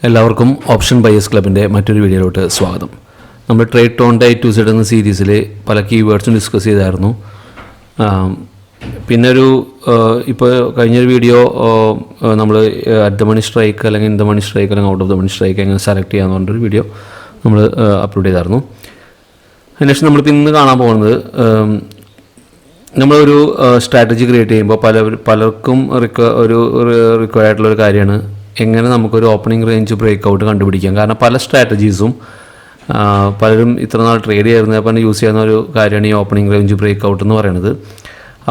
എല്ലാവർക്കും option buyers ക്ലബിൻ്റെ മറ്റൊരു വീഡിയോയിലോട്ട് സ്വാഗതം. നമ്മൾ ട്രേഡ്ട്രോണിൻ്റെ A to Z എന്ന സീരീസിൽ പല കീവേഡ്സും ഡിസ്കസ് ചെയ്തായിരുന്നു. പിന്നെ ഇപ്പോൾ കഴിഞ്ഞൊരു വീഡിയോ നമ്മൾ അറ്റ് ദ മണി സ്ട്രൈക്ക് അല്ലെങ്കിൽ ഇൻ ദ മണി സ്ട്രൈക്ക് അല്ലെങ്കിൽ out of the money strike എങ്ങനെ സെലക്ട് ചെയ്യാമെന്ന് പറഞ്ഞൊരു വീഡിയോ നമ്മൾ അപ്ലോഡ് ചെയ്തായിരുന്നു. അതിനുശേഷം നമ്മളിപ്പോൾ ഇന്ന് കാണാൻ പോകുന്നത് നമ്മളൊരു സ്ട്രാറ്റജി ക്രിയേറ്റ് ചെയ്യുമ്പോൾ പലർക്കും റിക്വയർഡ് ആയിട്ടുള്ളൊരു കാര്യമാണ് എങ്ങനെ നമുക്കൊരു ഓപ്പണിംഗ് റേഞ്ച് ബ്രേക്ക് ഔട്ട് കണ്ടുപിടിക്കാം. കാരണം പല സ്ട്രാറ്റജീസും പലരും ഇത്ര നാൾ ട്രേഡ് ചെയ്യുന്നപ്പോൾ യൂസ് ചെയ്യുന്ന ഒരു കാര്യമാണ് ഈ ഓപ്പണിംഗ് റേഞ്ച് ബ്രേക്ക് ഔട്ട് എന്ന് പറയുന്നത്.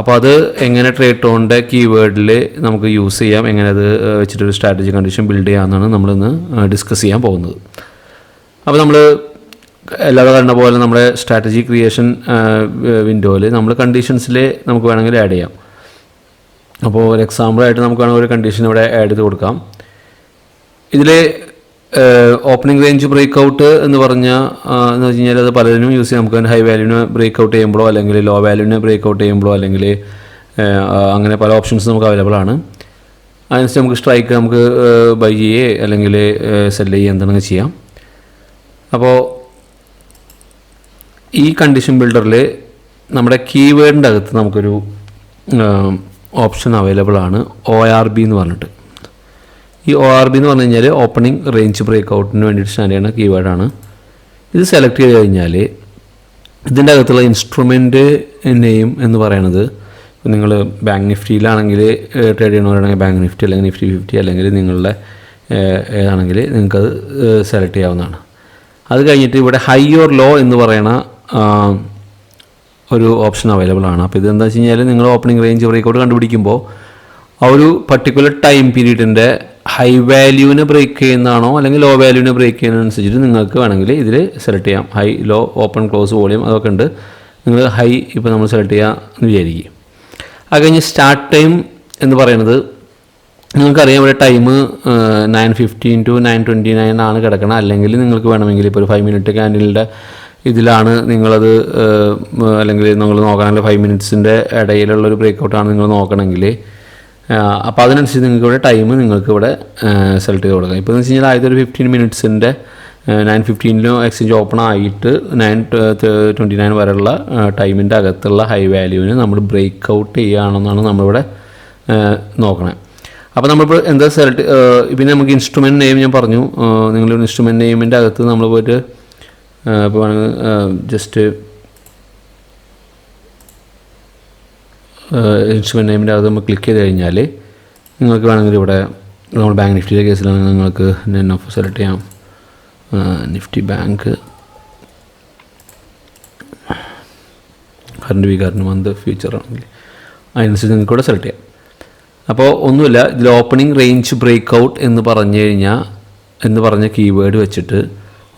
അപ്പോൾ അത് എങ്ങനെ ട്രേഡ്ട്രോണിൻ്റെ കീവേഡിൽ നമുക്ക് യൂസ് ചെയ്യാം, എങ്ങനെ അത് വെച്ചിട്ടൊരു സ്ട്രാറ്റജി കണ്ടീഷൻ ബിൽഡ് ചെയ്യാമെന്നാണ് നമ്മളിന്ന് ഡിസ്കസ് ചെയ്യാൻ പോകുന്നത്. അപ്പോൾ നമ്മൾ എല്ലാവരും കണ്ട പോലെ നമ്മുടെ സ്ട്രാറ്റജി ക്രിയേഷൻ വിൻഡോയിൽ നമ്മൾ കണ്ടീഷൻസിൽ നമുക്ക് വേണമെങ്കിൽ ആഡ് ചെയ്യാം. അപ്പോൾ ഒരു എക്സാമ്പിളായിട്ട് നമുക്ക് വേണമെങ്കിൽ ഒരു കണ്ടീഷൻ ഇവിടെ ആഡ് ചെയ്ത് കൊടുക്കാം. ഇതിൽ ഓപ്പണിംഗ് റേഞ്ച് ബ്രേക്ക് ഔട്ട് എന്ന് പറഞ്ഞാൽ എന്ന് വെച്ച് കഴിഞ്ഞാൽ അത് പലതിനും യൂസ് ചെയ്യാം. നമുക്ക് ഹൈ വാല്യൂവിന് ബ്രേക്ക് ഔട്ട് ചെയ്യുമ്പോഴോ അല്ലെങ്കിൽ ലോ വാല്യൂവിന് ബ്രേക്ക് ഔട്ട് ചെയ്യുമ്പോഴോ അല്ലെങ്കിൽ അങ്ങനെ പല ഓപ്ഷൻസ് നമുക്ക് അവൈലബിൾ ആണ്. അതിനനുസരിച്ച് നമുക്ക് സ്ട്രൈക്ക് നമുക്ക് ബൈ ചെയ്യുകയോ അല്ലെങ്കിൽ സെല് ചെയ്യുക എന്താണെങ്കിൽ ചെയ്യാം. അപ്പോൾ ഈ കണ്ടീഷൻ ബിൽഡറിൽ നമ്മുടെ കീവേഡിൻ്റെ അകത്ത് നമുക്കൊരു ഓപ്ഷൻ അവൈലബിൾ ആണ്, ORB എന്ന് പറഞ്ഞിട്ട്. ഈ ORB എന്ന് പറഞ്ഞു കഴിഞ്ഞാൽ ഓപ്പണിംഗ് റേഞ്ച് ബ്രേക്ക് ഔട്ടിന് വേണ്ടിയിട്ട് സ്റ്റാൻഡ് ചെയ്യുന്ന കീവേഡാണ്. ഇത് സെലക്ട് ചെയ്ത് കഴിഞ്ഞാൽ ഇതിൻ്റെ അകത്തുള്ള ഇൻസ്ട്രുമെൻ്റ് നെയിം എന്ന് പറയുന്നത് നിങ്ങൾ ബാങ്ക് നിഫ്റ്റിയിലാണെങ്കിൽ ട്രേഡ് ചെയ്യണവരാണെങ്കിൽ ബാങ്ക് നിഫ്റ്റി അല്ലെങ്കിൽ നിഫ്റ്റി 50 അല്ലെങ്കിൽ നിങ്ങളുടെ ഏതാണെങ്കിൽ നിങ്ങൾക്കത് സെലക്ട് ചെയ്യാവുന്നതാണ്. അത് കഴിഞ്ഞിട്ട് ഇവിടെ ഹൈ ഓർ ലോ എന്ന് പറയുന്ന ഒരു ഓപ്ഷൻ അവൈലബിൾ ആണ്. അപ്പോൾ ഇതെന്താ വെച്ച് കഴിഞ്ഞാൽ നിങ്ങൾ ഓപ്പണിംഗ് റേഞ്ച് ബ്രേക്ക് ഔട്ട് കണ്ടുപിടിക്കുമ്പോൾ ആ ഒരു പർട്ടിക്കുലർ ടൈം പീരീഡിൻ്റെ ഹൈ വാല്യൂവിനെ ബ്രേക്ക് ചെയ്യുന്നതാണോ അല്ലെങ്കിൽ ലോ വാല്യൂവിനെ ബ്രേക്ക് ചെയ്യുന്നതനുസരിച്ചിട്ട് നിങ്ങൾക്ക് വേണമെങ്കിൽ ഇതിൽ സെലക്ട് ചെയ്യാം. High, low, open, close, volume അതൊക്കെ ഉണ്ട്. നിങ്ങൾ ഹൈ ഇപ്പോൾ നമ്മൾ സെലക്ട് ചെയ്യുക എന്ന് വിചാരിക്കും. അത് കഴിഞ്ഞ് സ്റ്റാർട്ട് ടൈം എന്ന് പറയുന്നത് നിങ്ങൾക്കറിയാം ഇവിടെ ടൈം 9:15 to 9:29 ആണ് കിടക്കണം. അല്ലെങ്കിൽ നിങ്ങൾക്ക് വേണമെങ്കിൽ ഇപ്പോൾ ഒരു 5 മിനിറ്റ് ക്യാൻഡിലിൻ്റെ ഇതിലാണ് നിങ്ങളത് അല്ലെങ്കിൽ നിങ്ങൾ നോക്കണമെങ്കിൽ 5 മിനിറ്റ്സിൻ്റെ ഇടയിലുള്ളൊരു ബ്രേക്ക് ഔട്ടാണ് നിങ്ങൾ നോക്കണമെങ്കിൽ അപ്പോൾ അതിനനുസരിച്ച് നിങ്ങൾക്ക് ഇവിടെ ടൈം നിങ്ങൾക്ക് ഇവിടെ സെലക്ട് ചെയ്ത് കൊടുക്കാം. ഇപ്പോൾ എന്ന് വെച്ച് കഴിഞ്ഞാൽ ആദ്യത്തെ ഒരു 15 മിനിറ്റ്സിൻ്റെ 9:15 എക്സ്ചേഞ്ച് ഓപ്പൺ ആയിട്ട് 9:29 വരെയുള്ള ടൈമിൻ്റെ അകത്തുള്ള ഹൈ വാല്യൂവിന് നമ്മൾ ബ്രേക്ക് ഔട്ട് ചെയ്യുകയാണെന്നാണ് നമ്മളിവിടെ നോക്കണേ. അപ്പോൾ നമ്മളിപ്പോൾ എന്താ സെലക്ട് പിന്നെ നമുക്ക് ഇൻസ്ട്രുമെൻറ്റ് നെയിം ഞാൻ പറഞ്ഞു. നിങ്ങളൊരു ഇൻസ്ട്രുമെൻറ്റ് നെയിമിൻ്റെ അകത്ത് നമ്മൾ പോയിട്ട് ഇപ്പോൾ ജസ്റ്റ് ഇൻസ്ട്രുമെൻറ്റ് നെയിമിൻ്റെ അകത്ത് നമ്മൾ ക്ലിക്ക് ചെയ്ത് കഴിഞ്ഞാൽ നിങ്ങൾക്ക് വേണമെങ്കിൽ ഇവിടെ നമ്മൾ ബാങ്ക് നിഫ്റ്റിയുടെ കേസിലാണെങ്കിൽ നിങ്ങൾക്ക് നെൻ ഓഫ് സെലക്ട് ചെയ്യാം. Nifty bank current week, current month, future ആണെങ്കിൽ അതിനനുസരിച്ച് നിങ്ങൾക്ക് ഇവിടെ സെലക്ട് ചെയ്യാം. അപ്പോൾ ഒന്നുമില്ല, ഇതിൽ ഓപ്പണിംഗ് റേഞ്ച് ബ്രേക്ക് ഔട്ട് എന്ന് പറഞ്ഞ കീവേഡ് വെച്ചിട്ട്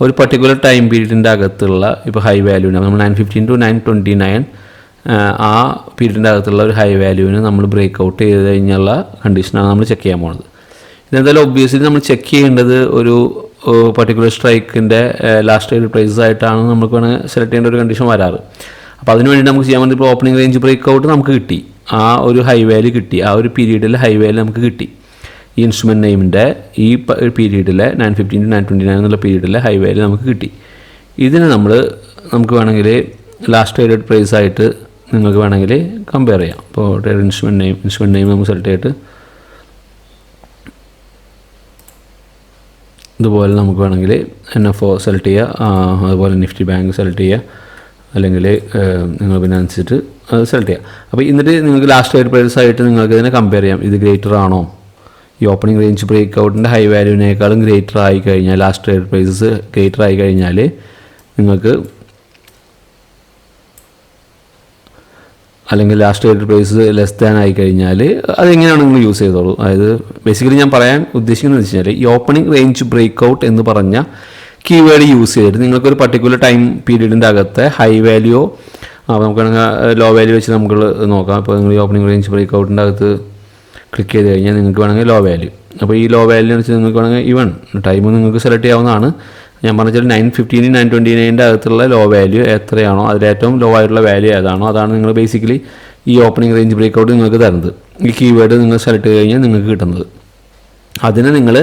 ഒരു പർട്ടിക്കുലർ ടൈം പീരീഡിൻ്റെ അകത്തുള്ള ഇപ്പോൾ ഹൈ വാല്യൂവിന് നമ്മൾ 9:15 to 9:29 ആ പീരീഡിൻ്റെ അകത്തുള്ള ഒരു ഹൈ വാല്യൂവിന് നമ്മൾ ബ്രേക്ക് ഔട്ട് ചെയ്ത് കഴിഞ്ഞുള്ള കണ്ടീഷനാണ് നമ്മൾ ചെക്ക് ചെയ്യാൻ പോകുന്നത്. ഇതെന്തായാലും ഒബ്വിയസ്ലി നമ്മൾ ചെക്ക് ചെയ്യേണ്ടത് ഒരു പർട്ടിക്കുലർ സ്ട്രൈക്കിൻ്റെ ലാസ്റ്റ് ഒരു പ്രൈസ് ആയിട്ടാണ് നമുക്ക് വേണമെങ്കിൽ സെലക്ട് ചെയ്യേണ്ട ഒരു കണ്ടീഷൻ വരാറ്. അപ്പോൾ അതിന് വേണ്ടി നമുക്ക് ചെയ്യാൻ വേണ്ടി ഇപ്പോൾ ഓപ്പണിംഗ് റേഞ്ച് ബ്രേക്ക് ഔട്ട് നമുക്ക് കിട്ടി, ആ ഒരു ഹൈ വാല്യൂ കിട്ടി, ആ ഒരു പീരീഡിൽ ഹൈ വാല്യൂ നമുക്ക് കിട്ടി. ഈ ഇൻസ്ട്രുമെൻറ്റ് നെയിമിൻ്റെ ഈ പീരീഡിലെ 9:15 to 9:29 എന്നുള്ള പീരീഡിലെ ഹൈ വാല്യൂ നമുക്ക് കിട്ടി. ഇതിന് നമുക്ക് വേണമെങ്കിൽ ലാസ്റ്റ് ട്രേഡഡ് പ്രൈസ് ആയിട്ട് നിങ്ങൾക്ക് വേണമെങ്കിൽ കമ്പയർ ചെയ്യാം. അപ്പോൾ ട്രേഡ് ഇൻസ്ട്രുമെൻറ്റ് നെയിം നമുക്ക് സെലക്ട് ചെയ്തിട്ട് ഇതുപോലെ നമുക്ക് വേണമെങ്കിൽ NFO സെലക്ട് ചെയ്യുക, അതുപോലെ നിഫ്റ്റി ബാങ്ക് സെലക്ട് ചെയ്യുക, അല്ലെങ്കിൽ നിങ്ങൾ പിന്നെ അനുസരിച്ചിട്ട് അത് സെലക്ട് ചെയ്യുക. അപ്പോൾ എന്നിട്ട് നിങ്ങൾക്ക് ലാസ്റ്റ് ട്രേഡ് പ്രൈസ് ആയിട്ട് നിങ്ങൾക്ക് ഇതിനെ കമ്പയർ ചെയ്യാം. ഇത് ഗ്രേറ്റർ ആണോ, ഈ ഓപ്പണിംഗ് റേഞ്ച് ബ്രേക്ക് ഔട്ടിൻ്റെ ഹൈ വാല്യൂവിനേക്കാളും ഗ്രേറ്റർ ആയി കഴിഞ്ഞാൽ, ലാസ്റ്റ് ട്രേഡ് പ്രൈസസ് ഗ്രേറ്റർ ആയി കഴിഞ്ഞാൽ നിങ്ങൾക്ക്, അല്ലെങ്കിൽ last trade price less than ആയി കഴിഞ്ഞാൽ അതെങ്ങനെയാണ് നിങ്ങൾ യൂസ് ചെയ്തോളൂ. അതായത് ബേസിക്കലി ഞാൻ പറയാൻ ഉദ്ദേശിക്കുന്നത് വെച്ച് കഴിഞ്ഞാൽ ഈ ഓപ്പണിംഗ് റേഞ്ച് ബ്രേക്ക് ഔട്ട് എന്ന് പറഞ്ഞ കീവേഡ് യൂസ് ചെയ്തിട്ട് നിങ്ങൾക്കൊരു പർട്ടിക്കുലർ ടൈം പീരീഡിൻ്റെ അകത്തെ ഹൈ വാല്യൂ നമുക്ക് ലോ വാല്യൂ വെച്ച് നമുക്ക് നോക്കാം. ഇപ്പോൾ നിങ്ങൾ ഈ ഓപ്പണിംഗ് റേഞ്ച് ബ്രേക്ക് ഔട്ടിൻ്റെ അകത്ത് ക്ലിക്ക് ചെയ്ത് കഴിഞ്ഞാൽ നിങ്ങൾക്ക് വേണമെങ്കിൽ ലോ വാല്യൂ, അപ്പോൾ ഈ ലോ വാല്യൂ വെച്ച് നിങ്ങൾക്ക് വേണമെങ്കിൽ ഈവൻ ടൈം നിങ്ങൾക്ക് സെലക്ട് ചെയ്യാവുന്നതാണ്. ഞാൻ പറഞ്ഞാൽ 9:15 9:29 അകത്തുള്ള ലോ വാല്യൂ എത്രയാണോ അതിൽ ഏറ്റവും ലോ ആയിട്ടുള്ള വാല്യൂ ഏതാണോ അതാണ് നിങ്ങൾ ബേസിക്കലി ഈ ഓപ്പണിംഗ് റേഞ്ച് ബ്രേക്ക് ഔട്ട് നിങ്ങൾക്ക് തരുന്നത്. ഈ കീവേഡ് നിങ്ങൾ സെലക്ട് ചെയ്ത് കഴിഞ്ഞാൽ നിങ്ങൾക്ക് കിട്ടുന്നത്. അതിന് നിങ്ങൾ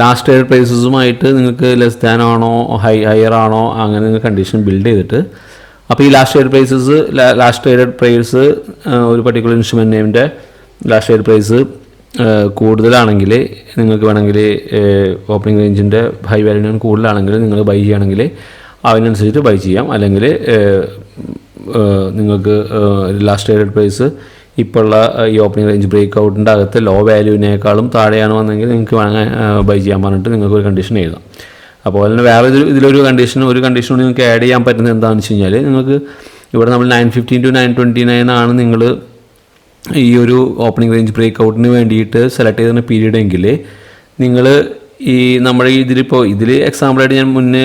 ലാസ്റ്റ് ട്രേഡ് പ്രൈസസുമായിട്ട് നിങ്ങൾക്ക് ലെസ് ദാൻ ആണോ ഹയർ ആണോ അങ്ങനെ കണ്ടീഷൻ ബിൽഡ് ചെയ്തിട്ട്, അപ്പോൾ ഈ ലാസ്റ്റ് ട്രേഡഡ് പ്രൈസ് ഒരു പർട്ടിക്കുലർ ഇൻസ്ട്രുമെൻ്റ് നെയിമിൻ്റെ ലാസ്റ്റ് ട്രേഡ് പ്രൈസ് കൂടുതലാണെങ്കിൽ നിങ്ങൾക്ക് വേണമെങ്കിൽ ഓപ്പണിംഗ് റേഞ്ചിൻ്റെ ഹൈ വാല്യൂവിന് കൂടുതലാണെങ്കിൽ നിങ്ങൾ ബൈ ചെയ്യുകയാണെങ്കിൽ അതിനനുസരിച്ചിട്ട് ബൈ ചെയ്യാം. അല്ലെങ്കിൽ നിങ്ങൾക്ക് ലാസ്റ്റ് ട്രേഡഡ് പ്രൈസ് ഇപ്പോൾ ഉള്ള ഈ ഓപ്പണിംഗ് റേഞ്ച് ബ്രേക്ക് ഔട്ടിൻ്റെ അകത്ത് ലോ വാല്യൂവിനേക്കാളും താഴെയാണ് വന്നെങ്കിൽ നിങ്ങൾക്ക് വേണമെങ്കിൽ ബൈ ചെയ്യാൻ പറഞ്ഞിട്ട് നിങ്ങൾക്ക് ഒരു കണ്ടീഷൻ എഴുതാം. അപ്പോൾ അതിന് വേറെ ഇതിലൊരു കണ്ടീഷൻ നിങ്ങൾക്ക് ആഡ് ചെയ്യാൻ പറ്റുന്നത് എന്താണെന്ന് വെച്ച് കഴിഞ്ഞാൽ, നിങ്ങൾക്ക് ഇവിടെ നമ്മൾ 915 to 929 ആണ് നിങ്ങൾ ഈ ഒരു ഓപ്പണിംഗ് റേഞ്ച് ബ്രേക്ക് ഔട്ടിന് വേണ്ടിയിട്ട് സെലക്ട് ചെയ്തിരുന്ന പീരീഡ് എങ്കിൽ നിങ്ങൾ ഈ നമ്മുടെ ഇതിൽ എക്സാമ്പിളായിട്ട് ഞാൻ മുന്നേ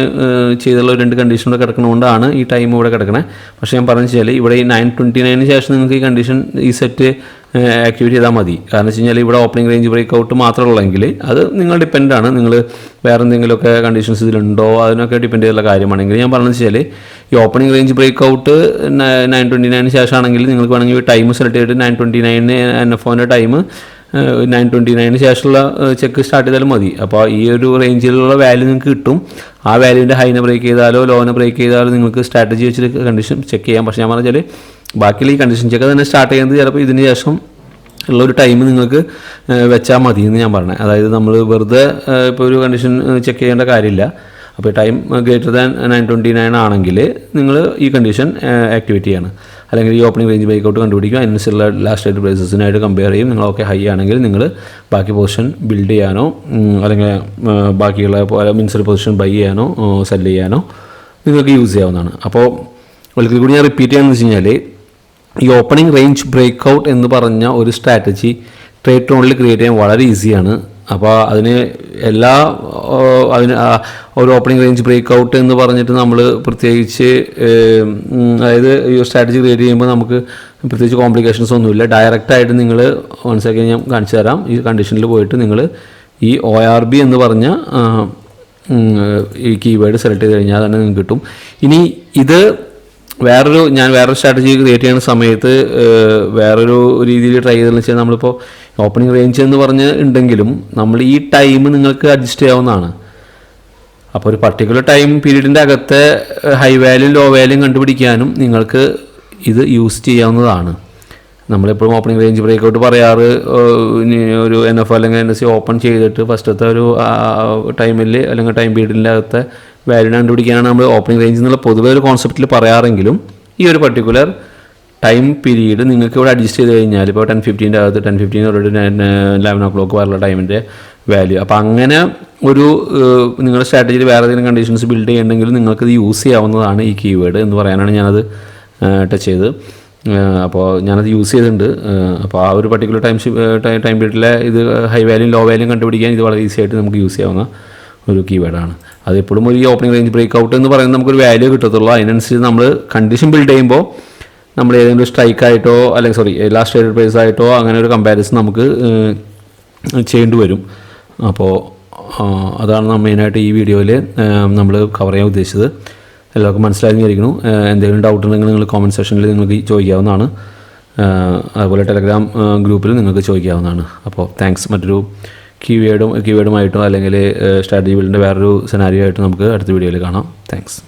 ചെയ്തുള്ള 2 കണ്ടീഷൻ ഇവിടെ കിടക്കുന്നതുകൊണ്ടാണ് ഈ ടൈം ഇവിടെ കിടക്കണത്. പക്ഷേ ഞാൻ പറഞ്ഞു വെച്ചാൽ ഇവിടെ ഈ 929 ശേഷം നിങ്ങൾക്ക് ഈ കണ്ടീഷൻ ഈ സെറ്റ് ആക്ടിവേറ്റ് ചെയ്താൽ മതി. കാരണം വെച്ച് കഴിഞ്ഞാൽ ഇവിടെ ഓപ്പണിംഗ് റേഞ്ച് ബ്രേക്ക് ഔട്ട് മാത്രമുള്ളെങ്കിൽ അത് നിങ്ങൾ ഡിപ്പെൻഡാണ്. നിങ്ങൾ വേറെ എന്തെങ്കിലുമൊക്കെ കണ്ടീഷൻസ് ഇതിലുണ്ടോ അതിനൊക്കെ ഡിപ്പെൻഡ് ചെയ്തുള്ള കാര്യമാണെങ്കിൽ ഞാൻ പറഞ്ഞു വെച്ചാൽ ഈ ഓപ്പണിംഗ് റേഞ്ച് ബ്രേക്ക് ഔട്ട് 929 ശേഷമാണെങ്കിൽ നിങ്ങൾക്ക് വേണമെങ്കിൽ ടൈം സെലക്ട് ചെയ്തിട്ട് 929 NFOൻ്റെ ടൈം 929 ശേഷമുള്ള ചെക്ക് സ്റ്റാർട്ട് ചെയ്താലും മതി. അപ്പോൾ ഈ ഒരു റേഞ്ചിലുള്ള വാല്യൂ നിങ്ങൾക്ക് കിട്ടും. ആ വാല്യൂവിൻ്റെ ഹൈനെ ബ്രേക്ക് ചെയ്താലോ ലോനെ ബ്രേക്ക് ചെയ്താലോ നിങ്ങൾക്ക് സ്ട്രാറ്റജി വെച്ചിട്ട് കണ്ടീഷൻ ചെക്ക് ചെയ്യാം. പക്ഷേ ഞാൻ പറഞ്ഞാൽ ബാക്കിയുള്ള ഈ കണ്ടീഷൻ ചെക്ക് തന്നെ സ്റ്റാർട്ട് ചെയ്യുന്നത് ചിലപ്പോൾ ഇതിന് ശേഷം ഉള്ളൊരു ടൈം നിങ്ങൾക്ക് വെച്ചാൽ മതി എന്ന് ഞാൻ പറഞ്ഞത്. അതായത് നമ്മൾ വെറുതെ ഇപ്പോൾ ഒരു കണ്ടീഷൻ ചെക്ക് ചെയ്യേണ്ട കാര്യമില്ല. അപ്പോൾ ടൈം ഗ്രേറ്റർ ദാൻ 929 ആണെങ്കിൽ നിങ്ങൾ ഈ കണ്ടീഷൻ ആക്ടിവേറ്റ് ചെയ്യാണ്. അല്ലെങ്കിൽ ഈ ഓപ്പണിംഗ് റേഞ്ച് ബ്രേക്ക് ഔട്ട് കണ്ടുപിടിക്കും, അതിനനുസരിച്ചുള്ള ലാസ്റ്റ് ട്രേഡ് പ്രൈസസിനായിട്ട് കമ്പയർ ചെയ്യും. നിങ്ങളൊക്കെ ഹൈ ആണെങ്കിൽ നിങ്ങൾ ബാക്കി പൊസിഷൻ ബിൽഡ് ചെയ്യാനോ അല്ലെങ്കിൽ ബാക്കിയുള്ള മീൻസ് പൊസിഷൻ ബൈ ചെയ്യാനോ സെല് ചെയ്യാനോ നിങ്ങൾക്ക് യൂസ് ചെയ്യാവുന്നതാണ്. അപ്പോൾ ഒരിക്കൽ കൂടി ഞാൻ റിപ്പീറ്റ് ചെയ്യാമെന്ന് വെച്ച് കഴിഞ്ഞാൽ, ഈ ഓപ്പണിംഗ് റേഞ്ച് ബ്രേക്ക് ഔട്ട് എന്ന് പറഞ്ഞ ഒരു സ്ട്രാറ്റജി ട്രേഡ്ട്രോണിൽ ക്രിയേറ്റ് ചെയ്യാൻ വളരെ ഈസിയാണ്. അപ്പോൾ അതിന് ഒരു ഓപ്പണിംഗ് റേഞ്ച് ബ്രേക്ക് ഔട്ട് എന്ന് പറഞ്ഞിട്ട് നമ്മൾ പ്രത്യേകിച്ച് അതായത് ഈ സ്ട്രാറ്റജി ക്രിയേറ്റ് ചെയ്യുമ്പോൾ നമുക്ക് പ്രത്യേകിച്ച് കോംപ്ലിക്കേഷൻസ് ഒന്നുമില്ല. ഡയറക്റ്റായിട്ട് നിങ്ങൾ വൺസ് അഗൈൻ ഞാൻ കാണിച്ചു തരാം. ഈ കണ്ടീഷനിൽ പോയിട്ട് നിങ്ങൾ ഈ ORB എന്ന് പറഞ്ഞ ഈ കീവേഡ് സെലക്ട് ചെയ്ത് കഴിഞ്ഞാൽ തന്നെ നിങ്ങൾക്ക് കിട്ടും. ഇനി ഇത് ഞാൻ വേറൊരു സ്ട്രാറ്റജി ക്രിയേറ്റ് ചെയ്യുന്ന സമയത്ത് വേറൊരു രീതിയിൽ ട്രൈ ചെയ്തതെന്ന് വെച്ചാൽ, നമ്മളിപ്പോൾ ഓപ്പണിംഗ് റേഞ്ച് എന്ന് പറഞ്ഞ് ഉണ്ടെങ്കിലും നമ്മൾ ഈ ടൈം നിങ്ങൾക്ക് അഡ്ജസ്റ്റ് ചെയ്യാവുന്നതാണ്. അപ്പോൾ ഒരു പർട്ടിക്കുലർ ടൈം പീരീഡിൻ്റെ അകത്തെ ഹൈ വാല്യൂ ലോ വാല്യൂ കണ്ടുപിടിക്കാനും നിങ്ങൾക്ക് ഇത് യൂസ് ചെയ്യാവുന്നതാണ്. നമ്മളെപ്പോഴും ഓപ്പണിംഗ് റേഞ്ച് ബ്രേക്ക് ഔട്ട് പറയാറ് ഒരു NFO അല്ലെങ്കിൽ NSE ഓപ്പൺ ചെയ്തിട്ട് ഫസ്റ്റത്തെ ഒരു ടൈമിൽ അല്ലെങ്കിൽ ടൈം പീരീഡിൻ്റെ അകത്തെ വാല്യൂ കണ്ടുപിടിക്കാനാണ് നമ്മൾ ഓപ്പണിംഗ് റേഞ്ച് എന്നുള്ള പൊതുവെ ഒരു കോൺസെപ്റ്റിൽ പറയാറെങ്കിലും, ഈ ഒരു പർട്ടിക്കുലർ ടൈം പീരീഡ് നിങ്ങൾക്ക് ഇവിടെ അഡ്ജസ്റ്റ് ചെയ്ത് കഴിഞ്ഞാൽ ഇപ്പോൾ 10:15 അകത്ത് 10:15 ഓൾറെഡി 11 o'clock വരെയുള്ള ടൈമിൻ്റെ വാല്യൂ. അപ്പോൾ അങ്ങനെ ഒരു നിങ്ങളുടെ സ്ട്രാറ്റജിയിൽ വേറെ ഏതെങ്കിലും കണ്ടീഷൻസ് ബിൽഡ് ചെയ്യണമെങ്കിൽ നിങ്ങൾക്കിത് യൂസ് ചെയ്യാവുന്നതാണ് ഈ കീവേഡ് എന്ന് പറയാനാണ് ഞാനത് ടച്ച് ചെയ്ത്. അപ്പോൾ ഞാനത് യൂസ് ചെയ്തിട്ടുണ്ട്. അപ്പോൾ ആ ഒരു പർട്ടിക്കുലർ ടൈം പീരീഡിലെ ഇത് ഹൈ വാല്യൂ ലോ വാല്യൂ കണ്ടുപിടിക്കാൻ ഇത് വളരെ ഈസി ആയിട്ട് നമുക്ക് യൂസ് ചെയ്യാവുന്ന ഒരു കീവേഡാണ്. അതെപ്പോഴും ഒരു ഓപ്പണിംഗ് റേഞ്ച് ബ്രേക്ക് ഔട്ട് എന്ന് പറയുന്നത് നമുക്കൊരു വാല്യൂ കിട്ടത്തുള്ളൂ. അതിനനുസരിച്ച് നമ്മൾ കണ്ടീഷൻ ബിൽഡ് ചെയ്യുമ്പോൾ നമ്മൾ ഏതെങ്കിലും സ്ട്രൈക്കായിട്ടോ അല്ലെങ്കിൽ ലാസ്റ്റ് ട്രേഡ് പ്രൈസ് ആയിട്ടോ അങ്ങനെ ഒരു കമ്പാരിസൺ നമുക്ക് ചെയ്യേണ്ടി വരും. അപ്പോൾ അതാണ് നമ്മൾ മെയിനായിട്ട് ഈ വീഡിയോയിൽ നമ്മൾ കവർ ചെയ്യാൻ ഉദ്ദേശിച്ചത്. എല്ലാവർക്കും മനസ്സിലായിരിക്കുന്നു. എന്തെങ്കിലും ഡൗട്ട് ഉണ്ടെങ്കിൽ നിങ്ങൾ കോമൻറ്റ് സെക്ഷനിൽ നിങ്ങൾക്ക് ചോദിക്കാവുന്നതാണ്. അതുപോലെ ടെലഗ്രാം ഗ്രൂപ്പിൽ നിങ്ങൾക്ക് ചോദിക്കാവുന്നതാണ്. അപ്പോൾ താങ്ക്സ്. മറ്റൊരു കീവേഡുമായിട്ടോ അല്ലെങ്കിൽ സ്ട്രാറ്റജി ബിൽഡിൻ്റെ വേറൊരു സെനാരിയോ ആയിട്ട് നമുക്ക് അടുത്ത വീഡിയോയിൽ കാണാം. താങ്ക്സ്.